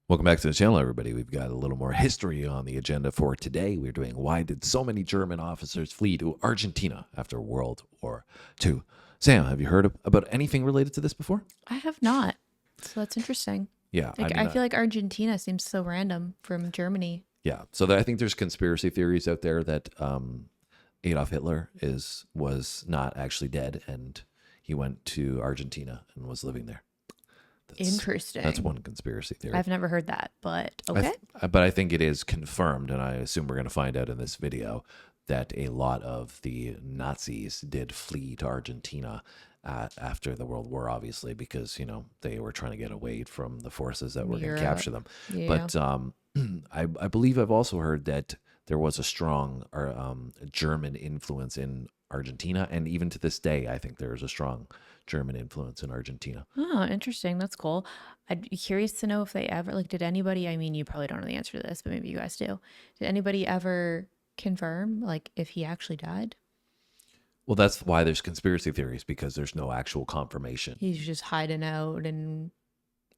Welcome back to the channel, everybody. We've got a little more history on the agenda for today. We're doing why did so many German officers flee to Argentina after World War II? Sam, have you heard about anything related to this before? I have not. So that's interesting. Yeah. I feel like Argentina seems so random from Germany. Yeah. So I think there's conspiracy theories out there that Adolf Hitler was not actually dead and he went to Argentina and was living there. Interesting. That's one conspiracy theory. I've never heard that, but okay. But I think it is confirmed, and I assume we're going to find out in this video that a lot of the Nazis did flee to Argentina after the World War, obviously, because, you know, they were trying to get away from the forces that were going to capture them. Yeah. But I believe I've also heard that there was a strong German influence in Argentina, and even to this day, I think there is a strong German influence in Argentina. Oh, interesting. That's cool. I'd be curious to know if they ever, did anybody, I mean, you probably don't know the answer to this, but maybe you guys do. Did anybody ever confirm, if he actually died? Well, that's why there's conspiracy theories, because there's no actual confirmation. He's just hiding out and...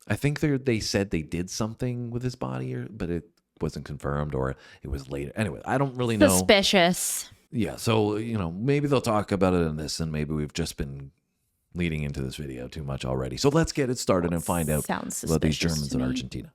I think they said they did something with his body, but it wasn't confirmed, or it was later. Anyway, I don't really know. Suspicious. Yeah, so, you know, maybe they'll talk about it in this, and maybe we've just been leading into this video too much already. So let's get it started and find out about these Germans in Argentina.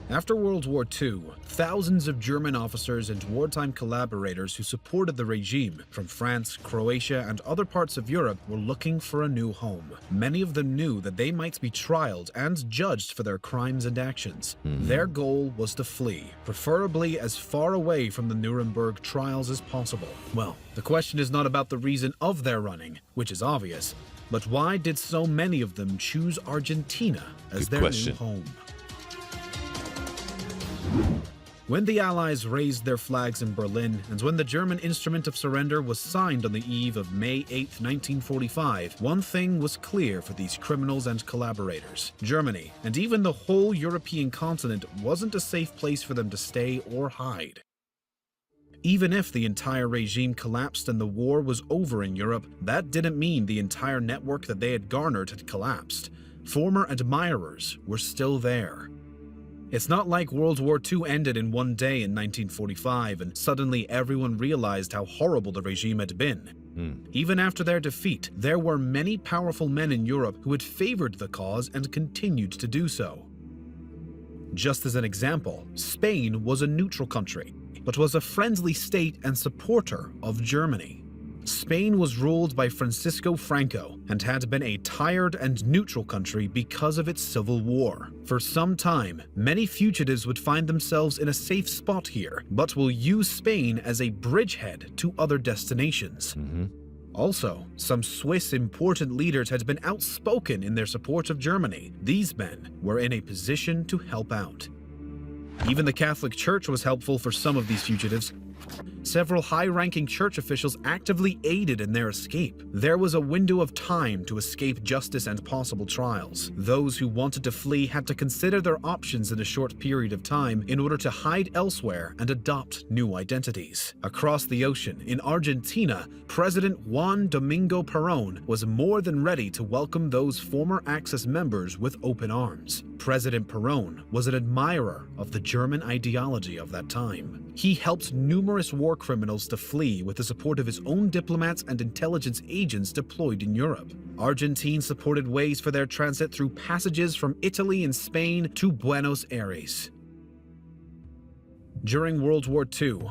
After World War II, thousands of German officers and wartime collaborators who supported the regime from France, Croatia, and other parts of Europe were looking for a new home. Many of them knew that they might be trialed and judged for their crimes and actions. Their goal was to flee, preferably as far away from the Nuremberg trials as possible. Well, the question is not about the reason of their running, which is obvious, but why did so many of them choose Argentina as their new home? When the Allies raised their flags in Berlin, and when the German instrument of surrender was signed on the eve of May 8, 1945, one thing was clear for these criminals and collaborators. Germany, and even the whole European continent, wasn't a safe place for them to stay or hide. Even if the entire regime collapsed and the war was over in Europe, that didn't mean the entire network that they had garnered had collapsed. Former admirers were still there. It's not like World War II ended in one day in 1945 and suddenly everyone realized how horrible the regime had been. Even after their defeat, there were many powerful men in Europe who had favored the cause and continued to do so. Just as an example, Spain was a neutral country, but was a friendly state and supporter of Germany. Spain was ruled by Francisco Franco and had been a tired and neutral country because of its civil war. For some time, many fugitives would find themselves in a safe spot here, but will use Spain as a bridgehead to other destinations. Also, some Swiss important leaders had been outspoken in their support of Germany. These men were in a position to help out. Even the Catholic Church was helpful for some of these fugitives. Several high-ranking church officials actively aided in their escape. There was a window of time to escape justice and possible trials. Those who wanted to flee had to consider their options in a short period of time in order to hide elsewhere and adopt new identities. Across the ocean, in Argentina, President Juan Domingo Perón was more than ready to welcome those former Axis members with open arms. President Peron was an admirer of the German ideology of that time. He helped numerous war criminals to flee with the support of his own diplomats and intelligence agents deployed in Europe. Argentina supported ways for their transit through passages from Italy and Spain to Buenos Aires. During World War II,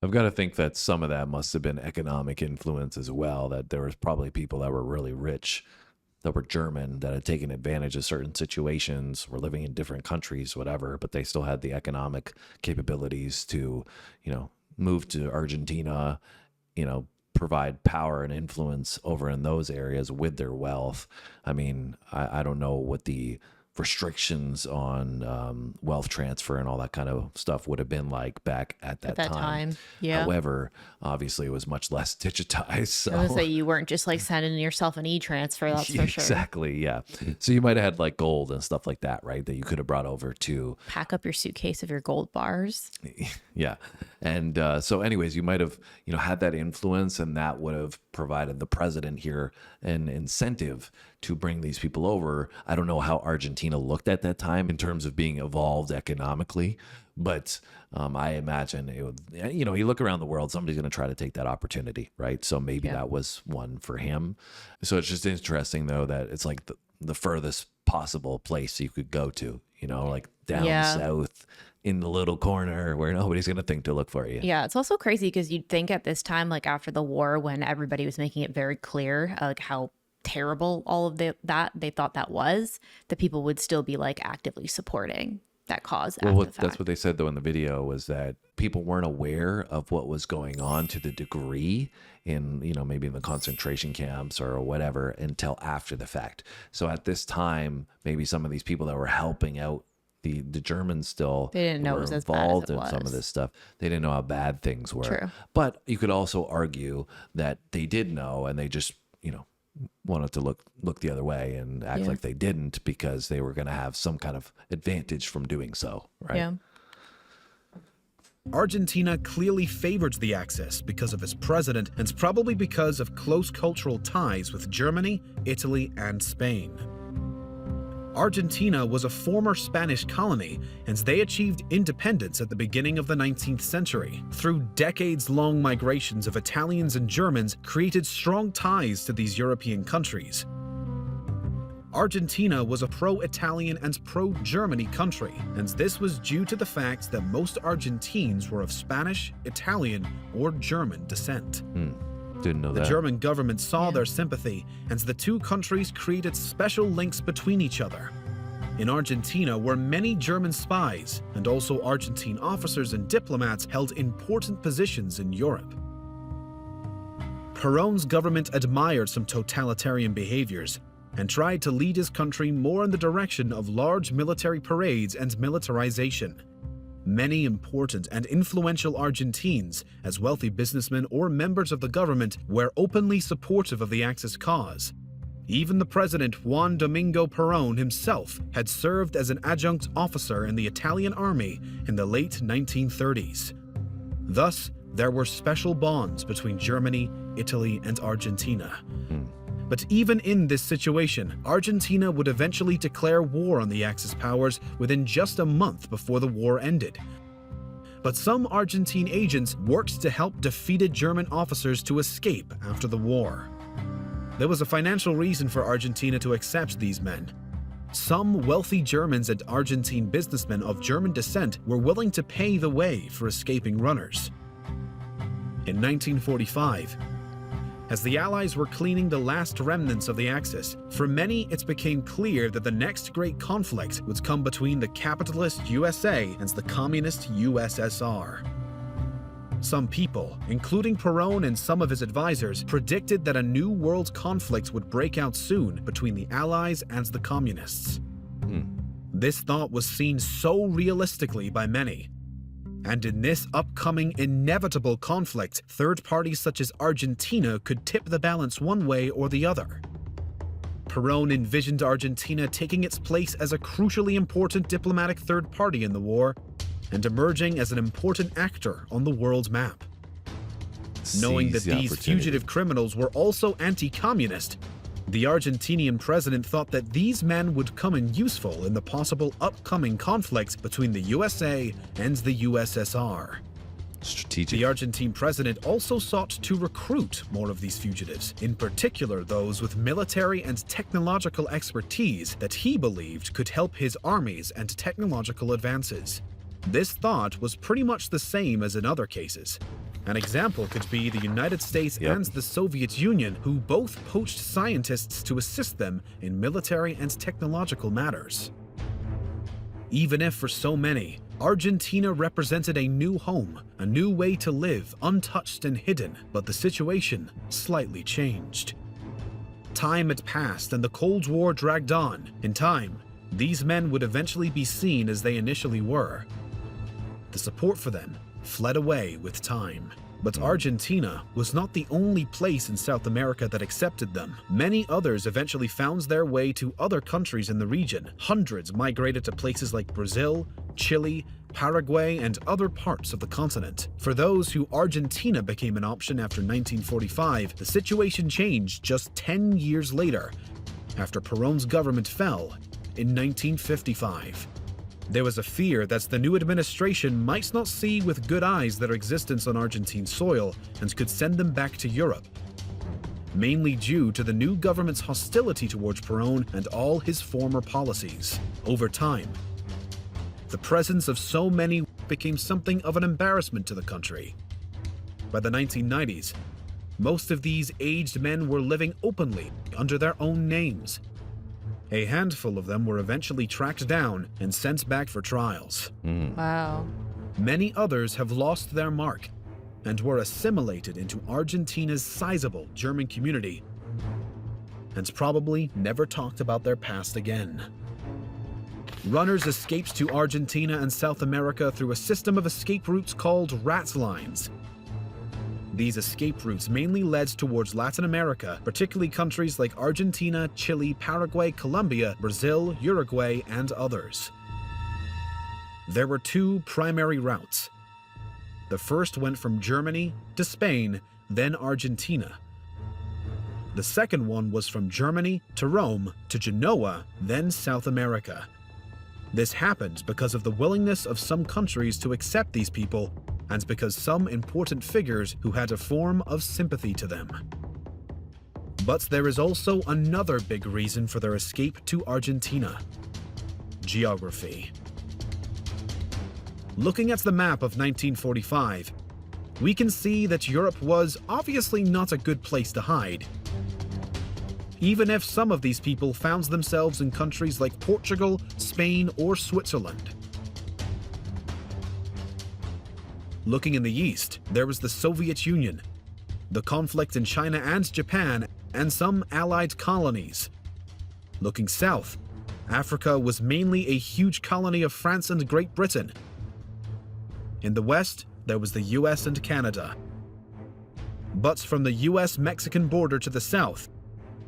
I've got to think that some of that must have been economic influence as well, that there was probably people that were really rich that were German that had taken advantage of certain situations, were living in different countries, whatever, but they still had the economic capabilities to, you know, move to Argentina, you know, provide power and influence over in those areas with their wealth. I mean, I don't know what the restrictions on wealth transfer and all that kind of stuff would have been like back at that time. Yeah. However, obviously it was much less digitized. So. I was gonna say you weren't just like sending yourself an e-transfer, that's for sure. Exactly, yeah. So you might have had like gold and stuff like that, right? That you could have brought over to Pack up your suitcase of your gold bars. Yeah. And so anyways, you might have, had that influence, and that would have provided the president here an incentive to bring these people over. I don't know how Argentina looked at that time in terms of being evolved economically, but I imagine it would, you look around the world, somebody's going to try to take that opportunity, right? So maybe that was one for him. So it's just interesting though, that it's like the furthest possible place you could go to, like down south in the little corner where nobody's going to think to look for you. Yeah, it's also crazy because you'd think at this time, like after the war, when everybody was making it very clear like how terrible all of that they thought that was, that people would still be like actively supporting that cause. Well, that's what they said though in the video, was that people weren't aware of what was going on to the degree in, maybe in the concentration camps or whatever until after the fact. So at this time, maybe some of these people that were helping out the Germans still they didn't know it was as bad as involved it in was. some of this stuff. They didn't know how bad things were. True. But you could also argue that they did know, and they just, wanted to look the other way and act like they didn't, because they were going to have some kind of advantage from doing so, right? Yeah. Argentina clearly favored the Axis because of its president, and probably because of close cultural ties with Germany, Italy, and Spain. Argentina was a former Spanish colony, and they achieved independence at the beginning of the 19th century. Through decades-long migrations of Italians and Germans created strong ties to these European countries. Argentina was a pro-Italian and pro-Germany country, and this was due to the fact that most Argentines were of Spanish, Italian, or German descent. Didn't know that. The German government saw their sympathy, and the two countries created special links between each other. In Argentina were many German spies, and also Argentine officers and diplomats held important positions in Europe. Perón's government admired some totalitarian behaviors and tried to lead his country more in the direction of large military parades and militarization. Many important and influential Argentines, as wealthy businessmen or members of the government, were openly supportive of the Axis cause. Even the president Juan Domingo Perón himself had served as an adjunct officer in the Italian army in the late 1930s. Thus, there were special bonds between Germany, Italy, and Argentina. But even in this situation, Argentina would eventually declare war on the Axis powers within just a month before the war ended. But some Argentine agents worked to help defeated German officers to escape after the war. There was a financial reason for Argentina to accept these men. Some wealthy Germans and Argentine businessmen of German descent were willing to pay the way for escaping runners. In 1945, as the Allies were cleaning the last remnants of the Axis, for many it became clear that the next great conflict would come between the capitalist USA and the communist USSR. Some people, including Perón and some of his advisors, predicted that a new world conflict would break out soon between the Allies and the communists. This thought was seen so realistically by many. And in this upcoming inevitable conflict, third parties such as Argentina could tip the balance one way or the other. Perón envisioned Argentina taking its place as a crucially important diplomatic third party in the war and emerging as an important actor on the world map. Knowing that these fugitive criminals were also anti-communist, the Argentinian president thought that these men would come in useful in the possible upcoming conflict between the USA and the USSR. Strategic. The Argentine president also sought to recruit more of these fugitives, in particular those with military and technological expertise that he believed could help his armies and technological advances. This thought was pretty much the same as in other cases. An example could be the United States and the Soviet Union, who both poached scientists to assist them in military and technological matters. Even if for so many, Argentina represented a new home, a new way to live, untouched and hidden, but the situation slightly changed. Time had passed and the Cold War dragged on. In time, these men would eventually be seen as they initially were. The support for them fled away with time. But Argentina was not the only place in South America that accepted them. Many others eventually found their way to other countries in the region. Hundreds migrated to places like Brazil, Chile, Paraguay, and other parts of the continent. For those who Argentina became an option after 1945, the situation changed just 10 years later, after Perón's government fell in 1955. There was a fear that the new administration might not see with good eyes their existence on Argentine soil and could send them back to Europe, mainly due to the new government's hostility towards Perón and all his former policies. Over time, the presence of so many became something of an embarrassment to the country. By the 1990s, most of these aged men were living openly under their own names. A handful of them were eventually tracked down and sent back for trials. Wow. Many others have lost their mark and were assimilated into Argentina's sizable German community and probably never talked about their past again. Runners escaped to Argentina and South America through a system of escape routes called ratlines. These escape routes mainly led towards Latin America, particularly countries like Argentina, Chile, Paraguay, Colombia, Brazil, Uruguay, and others. There were two primary routes. The first went from Germany to Spain, then Argentina. The second one was from Germany to Rome to Genoa, then South America. This happened because of the willingness of some countries to accept these people and because some important figures who had a form of sympathy to them. But there is also another big reason for their escape to Argentina: geography. Looking at the map of 1945, we can see that Europe was obviously not a good place to hide. Even if some of these people found themselves in countries like Portugal, Spain, or Switzerland. Looking in the east, there was the Soviet Union, the conflict in China and Japan, and some allied colonies. Looking south, Africa was mainly a huge colony of France and Great Britain. In the west, there was the US and Canada. But from the US-Mexican border to the south,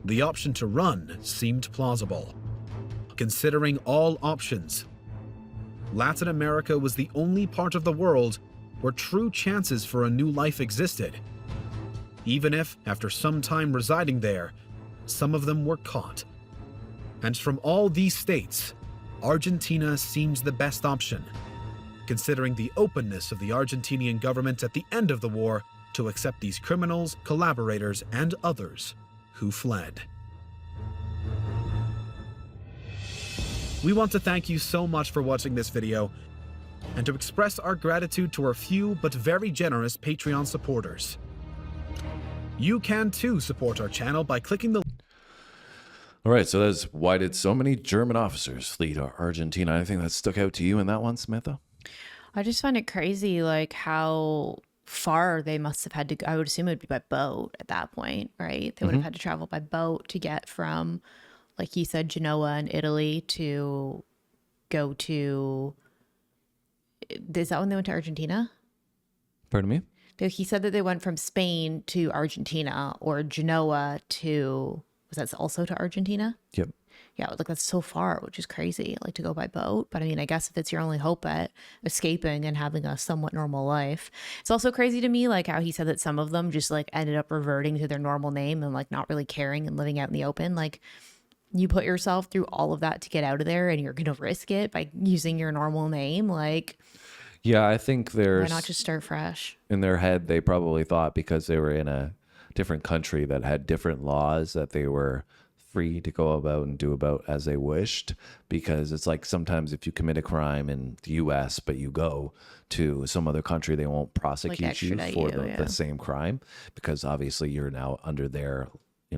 the option to run seemed plausible. Considering all options, Latin America was the only part of the world where true chances for a new life existed, even if, after some time residing there, some of them were caught. And from all these states, Argentina seems the best option, considering the openness of the Argentinian government at the end of the war to accept these criminals, collaborators, and others who fled. We want to thank you so much for watching this video, and to express our gratitude to our few but very generous Patreon supporters. You can too support our channel by clicking the... All right, so that's why did so many German officers flee to Argentina? Anything that stuck out to you in that one, Samantha? I just find it crazy, like how far they must have had to go. I would assume it would be by boat at that point, right? They would have had to travel by boat to get from, like you said, Genoa in Italy to go to... Is that when they went to Argentina? Pardon me? He said that they went from Spain to Argentina, or Genoa to... Was that also to Argentina? Yep. Yeah, like that's so far, which is crazy, like to go by boat. But I mean, I guess if it's your only hope at escaping and having a somewhat normal life. It's also crazy to me, like how he said that some of them just like ended up reverting to their normal name and like not really caring and living out in the open. Like you put yourself through all of that to get out of there and you're going to risk it by using your normal name. Like, yeah, I think there's... why not just start fresh? In their head, they probably thought because they were in a different country that had different laws that they were free to go about and do about as they wished. Because it's like sometimes if you commit a crime in the US but you go to some other country, they won't prosecute you for the same crime because obviously you're now under their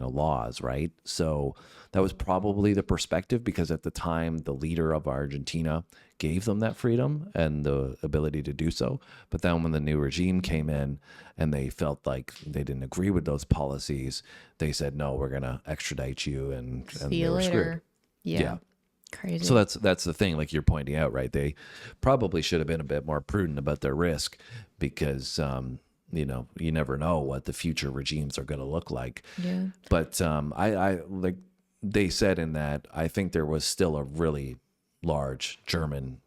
laws, right? So that was probably the perspective, because at the time the leader of Argentina gave them that freedom and the ability to do so. But then when the new regime came in and they felt like they didn't agree with those policies, they said, no, we're going to extradite you, and See you they were later. screwed. Yeah. Crazy. So that's the thing, like you're pointing out, right? They probably should have been a bit more prudent about their risk because, you never know what the future regimes are going to look like. Yeah. But I like they said in that, I think there was still a really large German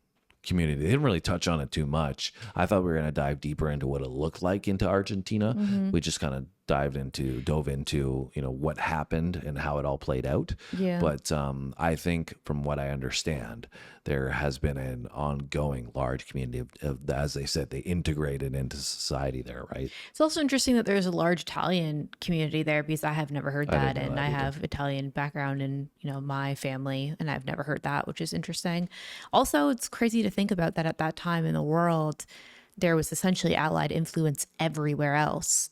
community. They didn't really touch on it too much. I thought we were going to dive deeper into what it looked like into Argentina. We just kind of dove into, what happened and how it all played out. Yeah. But I think from what I understand, there has been an ongoing large community of, as they said, they integrated into society there, right? It's also interesting that there's a large Italian community there because I have never heard I didn't that. know And that I either. have Italian background in, my family, and I've never heard that, which is interesting. Also, it's crazy to think about that at that time in the world, there was essentially Allied influence everywhere else.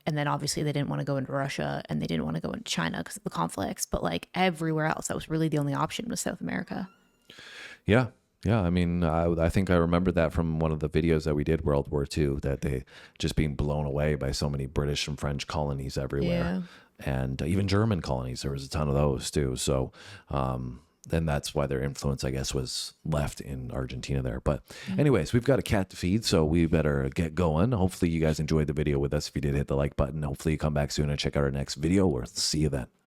And then obviously they didn't want to go into Russia and they didn't want to go into China because of the conflicts, but like everywhere else, that was really the only option was South America. Yeah. Yeah. I mean, I think I remember that from one of the videos that we did World War II, that they just being blown away by so many British and French colonies everywhere. And even German colonies. There was a ton of those too. So, then that's why their influence, I guess, was left in Argentina there. But anyways, we've got a cat to feed, so we better get going. Hopefully you guys enjoyed the video with us. If you did, hit the like button. Hopefully you come back soon and check out our next video. We'll see you then.